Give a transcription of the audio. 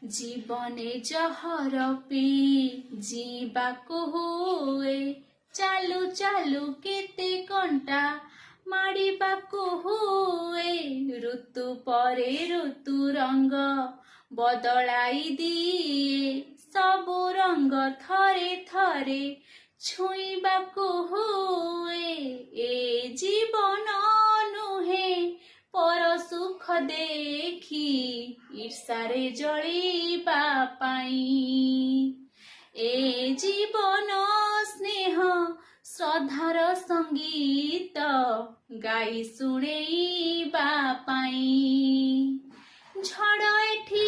जीवने जहर पी जीवाकु हुए चालू चालू केते कंटा माड़िबाकु हुए ऋतु परे ऋतु रंग बदलाई दिए सबु रंग थरे थरे छुईबाकु हुए ए जीवन नुहे पर सुख देखी ईर्षारे जलिबा पाई ए जीवन स्नेह श्रद्धार संगीत गाई शुणेइबा पाई झड़ एठी